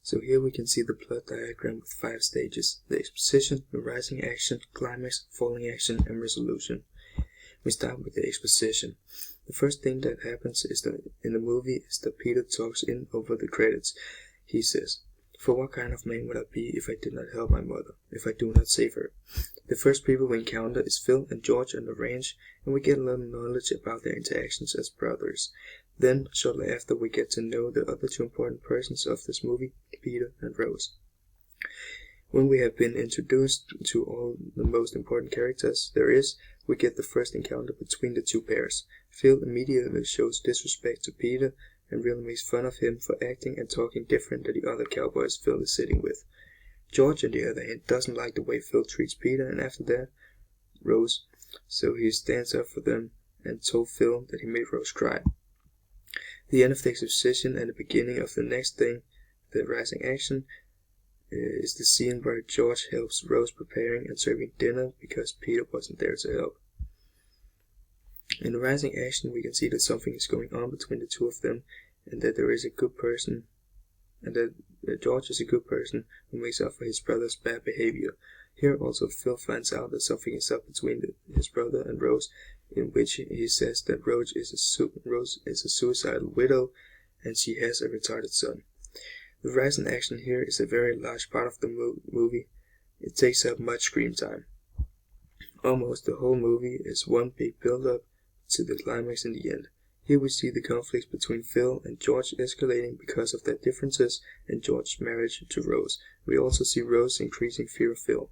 So here we can see the plot diagram with 5 stages: the exposition, the rising action, climax, falling action, and resolution. We start with the exposition. The first thing that happens in the movie is that Peter talks in over the credits. He says, "For what kind of man would I be if I did not help my mother, if I do not save her?" The first people we encounter is Phil and George on the ranch, and we get a little knowledge about their interactions as brothers. Then, shortly after, we get to know the other 2 important persons of this movie, Peter and Rose. When we have been introduced to all the most important characters there is, we get the first encounter between the 2 pairs. Phil immediately shows disrespect to Peter and really makes fun of him for acting and talking different than the other cowboys Phil is sitting with. George, on the other hand, doesn't like the way Phil treats Peter and after that, Rose, so he stands up for them and told Phil that he made Rose cry. The end of the exposition and the beginning of the next thing, the rising action, is the scene where George helps Rose preparing and serving dinner because Peter wasn't there to help. In the rising action, we can see that something is going on between the 2 of them, and that there is a good person, and that George is a good person who makes up for his brother's bad behavior. Here also Phil finds out that something is up between his brother and Rose, in which he says that Rose is a suicidal widow and she has a retarded son. The rising action here is a very large part of the movie. It takes up much screen time. Almost the whole movie is one big build-up to the climax in the end. Here we see the conflicts between Phil and George escalating because of their differences and George's marriage to Rose. We also see Rose increasing fear of Phil.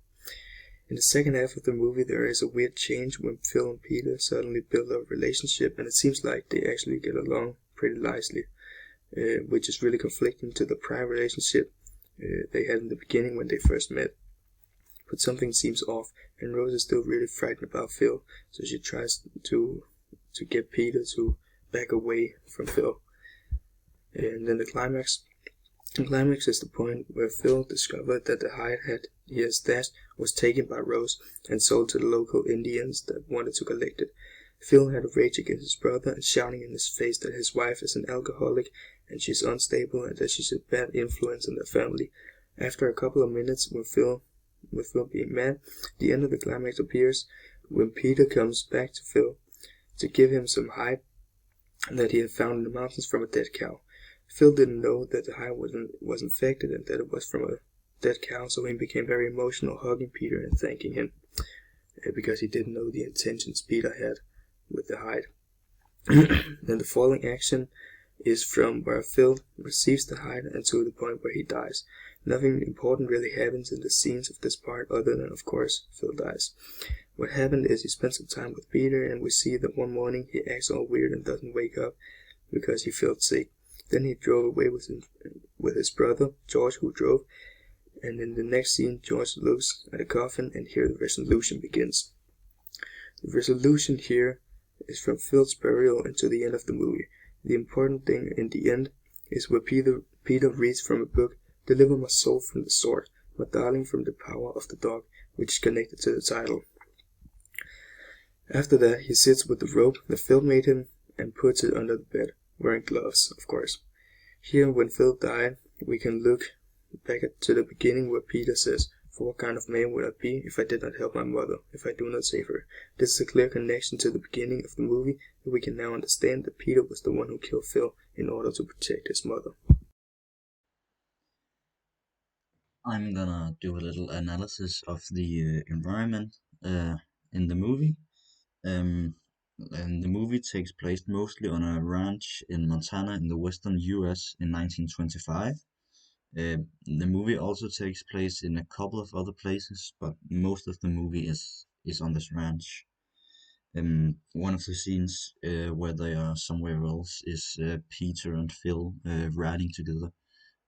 In the second half of the movie there is a weird change when Phil and Peter suddenly build a relationship, and it seems like they actually get along pretty nicely, which is really conflicting to the prior relationship they had in the beginning when they first met. But something seems off, and Rose is still really frightened about Phil, so she tries to get Peter to back away from Phil. And then the climax. The climax is the point where Phil discovered that the hide he had stashed was taken by Rose and sold to the local Indians that wanted to collect it. Phil had a rage against his brother and shouting in his face that his wife is an alcoholic and she's unstable and that she's a bad influence in their family. After a couple of minutes, with Phil being mad, the end of the climax appears when Peter comes back to Phil to give him some hide that he had found in the mountains from a dead cow. Phil didn't know that the hide was infected and that it was from a dead cow, so he became very emotional, hugging Peter and thanking him because he didn't know the intentions Peter had with the hide. Then the falling action is from where Phil receives the hide and to the point where he dies. Nothing important really happens in the scenes of this part other than, of course, Phil dies. What happened is he spent some time with Peter, and we see that one morning he acts all weird and doesn't wake up because he felt sick. Then he drove away with his brother, George, who drove, and in the next scene George looks at a coffin, and here the resolution begins. The resolution here is from Phil's burial and to the end of the movie. The important thing in the end is where Peter reads from a book, "Deliver my soul from the sword, my darling from the power of the dog," which is connected to the title. After that, he sits with the rope that Phil made him and puts it under the bed, wearing gloves, of course. Here, when Phil died, we can look back to the beginning where Peter says, "For what kind of man would I be if I did not help my mother, if I do not save her?" This is a clear connection to the beginning of the movie, and we can now understand that Peter was the one who killed Phil in order to protect his mother. I'm gonna do a little analysis of the environment in the movie. Um, and the movie takes place mostly on a ranch in Montana in the western US in 1925. The movie also takes place in a couple of other places, but most of the movie is on this ranch. One of the scenes where they are somewhere else is Peter and Phil riding together,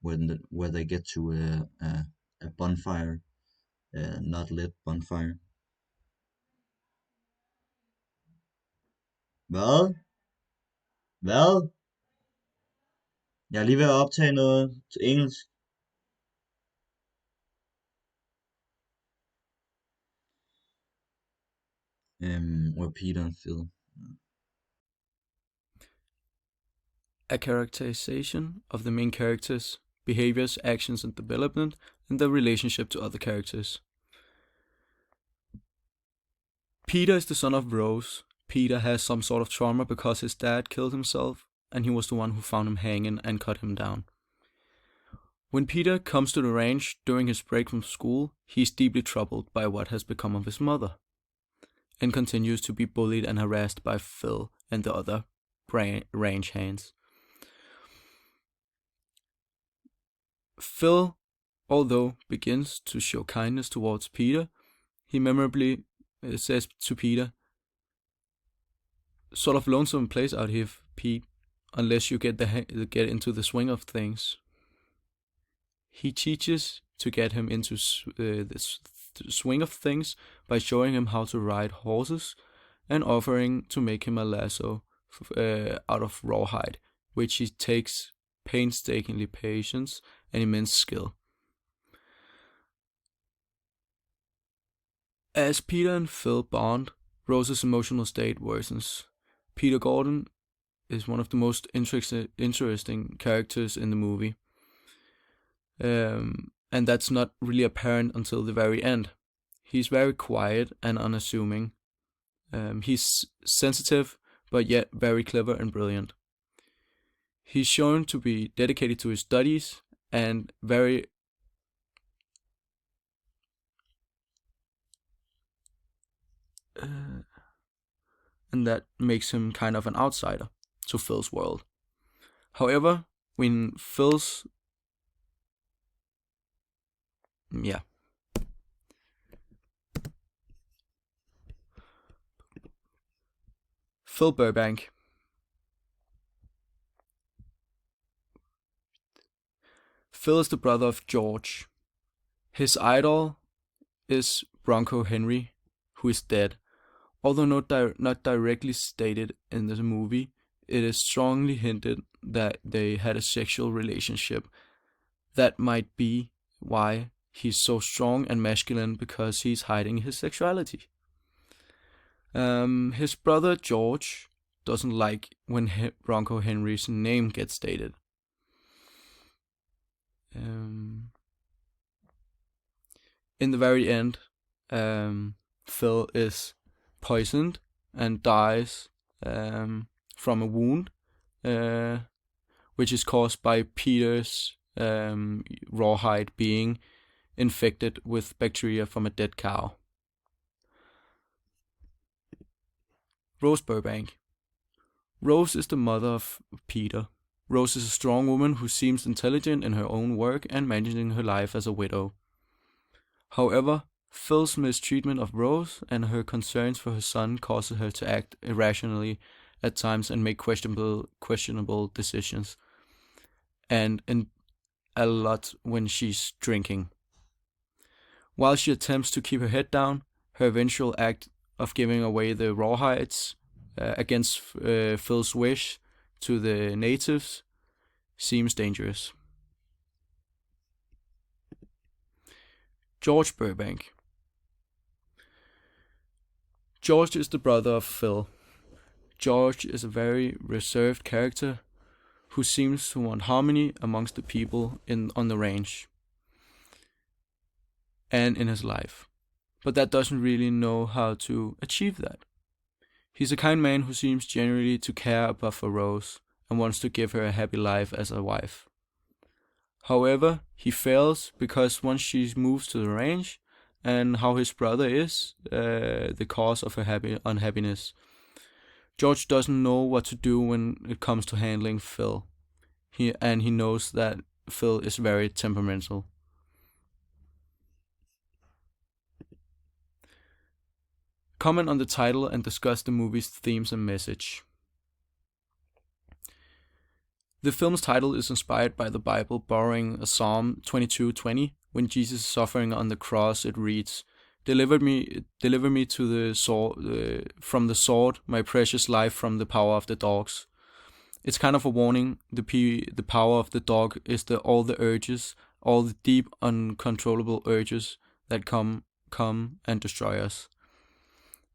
where they get to a bonfire, not lit bonfire. Hvad? Hvad? Jeg er lige ved at optage noget til engelsk. Where Peter and Phil. A characterization of the main characters behaviors, actions, and development, and their relationship to other characters. Peter is the son of Rose. Peter has some sort of trauma because his dad killed himself, and he was the one who found him hanging and cut him down. When Peter comes to the ranch during his break from school, he is deeply troubled by what has become of his mother, and continues to be bullied and harassed by Phil and the other range hands. Phil, although begins to show kindness towards Peter, he memorably says to Peter, "Sort of lonesome place out here, Pete, unless you get into the swing of things." He teaches to get him into this swing of things by showing him how to ride horses and offering to make him a lasso out of rawhide, which he takes painstakingly patience and immense skill. As Peter and Phil bond, Rose's emotional state worsens. Peter Gordon is one of the most interesting characters in the movie. And that's not really apparent until the very end. He's very quiet and unassuming. He's sensitive, but yet very clever and brilliant. He's shown to be dedicated to his studies and very and that makes him kind of an outsider to Phil's world. However, when Phil Burbank. Phil is the brother of George. His idol is Bronco Henry, who is dead. Although not directly stated in the movie, it is strongly hinted that they had a sexual relationship. That might be why he's so strong and masculine, because he's hiding his sexuality. His brother George doesn't like when Bronco Henry's name gets stated. In the very end, Phil is poisoned and dies from a wound, which is caused by Peter's rawhide being infected with bacteria from a dead cow. Rose Burbank. Rose is the mother of Peter. Rose is a strong woman who seems intelligent in her own work and managing her life as a widow. However, Phil's mistreatment of Rose and her concerns for her son causes her to act irrationally at times and make questionable decisions, and a lot when she's drinking. While she attempts to keep her head down, her eventual act of giving away the rawhides against Phil's wish to the natives seems dangerous. George Burbank. George is the brother of Phil. George is a very reserved character who seems to want harmony amongst the people on the range and in his life, but that doesn't really know how to achieve that. He's a kind man who seems genuinely to care about for Rose and wants to give her a happy life as a wife. However, he fails because once she moves to the range, and how his brother is the cause of her unhappiness, George doesn't know what to do when it comes to handling Phil. He knows that Phil is very temperamental. Comment on the title and discuss the movie's themes and message. The film's title is inspired by the Bible, borrowing a Psalm 22:20. When Jesus is suffering on the cross, it reads, Deliver me to the sword, from the sword, my precious life from the power of the dogs." It's kind of a warning. The power of the dog is all the urges, all the deep, uncontrollable urges that come and destroy us.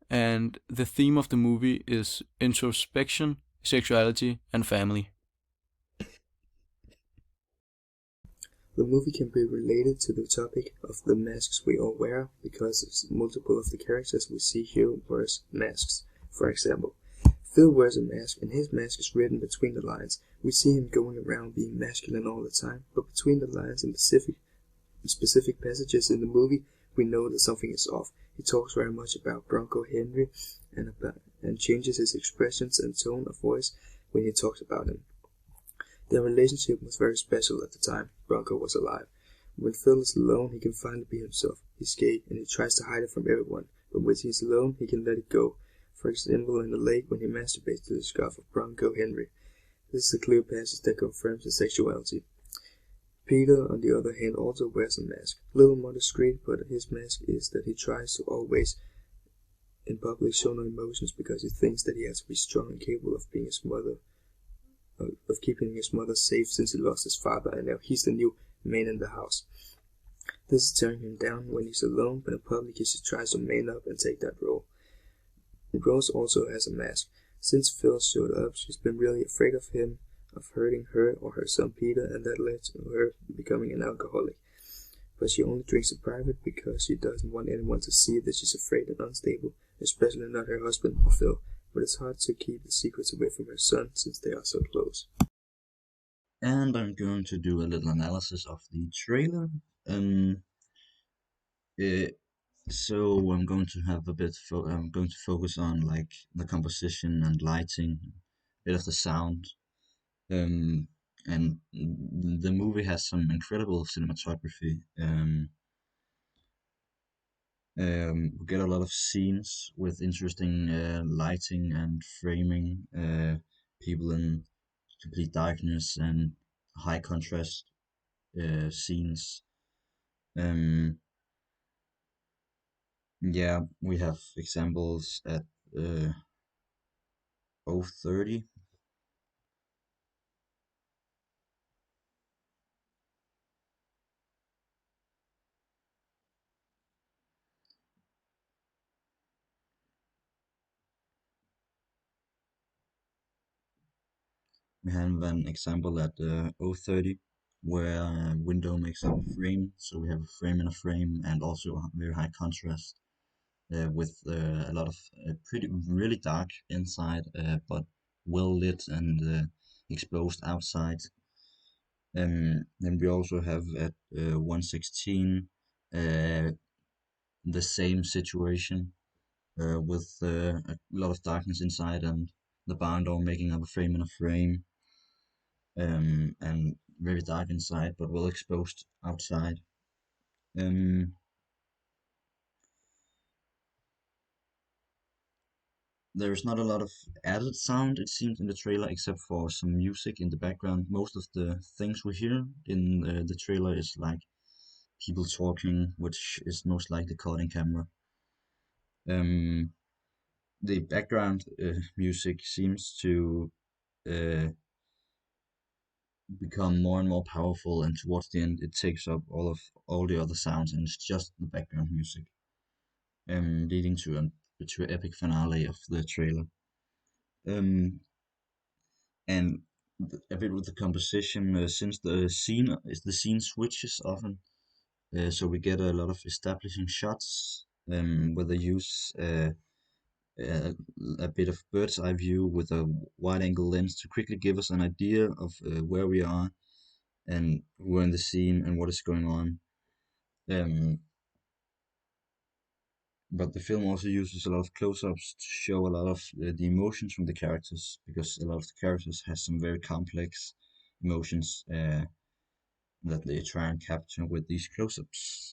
And the theme of the movie is introspection, sexuality, and family. The movie can be related to the topic of the masks we all wear because multiple of the characters we see here wears masks. For example, Phil wears a mask and his mask is written between the lines. We see him going around being masculine all the time, but between the lines in specific passages in the movie, we know that something is off. He talks very much about Bronco Henry and changes his expressions and tone of voice when he talks about him. Their relationship was very special at the time Bronco was alive. When Phil is alone, he can finally be himself. He's gay and he tries to hide it from everyone, but when he's alone, he can let it go. For example, in the lake when he masturbates to the scarf of Bronco Henry. This is a clear passage that confirms his sexuality. Peter, on the other hand, also wears a mask. Little more discreet, but his mask is that he tries to always in public show no emotions because he thinks that he has to be strong and capable of being his mother, of keeping his mother safe since he lost his father and now he's the new man in the house. This is tearing him down when he's alone, but in public he tries to man up and take that role. Rose also has a mask. Since Phil showed up, she's been really afraid of him, of hurting her or her son Peter, and that led to her becoming an alcoholic. But she only drinks in private because she doesn't want anyone to see that she's afraid and unstable, especially not her husband or Phil. But it's hard to keep the secrets away from her son since they are so close. And I'm going to do a little analysis of the trailer. Um, it, so I'm going to have I'm going to focus on like the composition and lighting, a bit of the sound. And the movie has some incredible cinematography. We get a lot of scenes with interesting lighting and framing, people in complete darkness and high contrast scenes. Um, yeah, we have examples at uh, 030. We have an example at 030 where a window makes up a frame, so we have a frame in a frame and also a very high contrast with a lot of pretty really dark inside, but well lit and exposed outside. Then we also have at 116 uh, the same situation with a lot of darkness inside and the barn door making up a frame in a frame, and very dark inside but well exposed outside. Um, there's not a lot of added sound, it seems, in the trailer, except for some music in the background. Most of the things we hear in the trailer is like people talking, which is most likely caught in camera. Um, the background music seems to uh, become more and more powerful, and towards the end, it takes up all the other sounds, and it's just the background music, leading to an epic finale of the trailer. Um, and a bit with the composition, since the scene switches often, so we get a lot of establishing shots, where they use a, a bit of bird's eye view with a wide angle lens to quickly give us an idea of where we are and who are in the scene and what is going on. Um, but the film also uses a lot of close-ups to show a lot of the emotions from the characters, because a lot of the characters has some very complex emotions that they try and capture with these close-ups.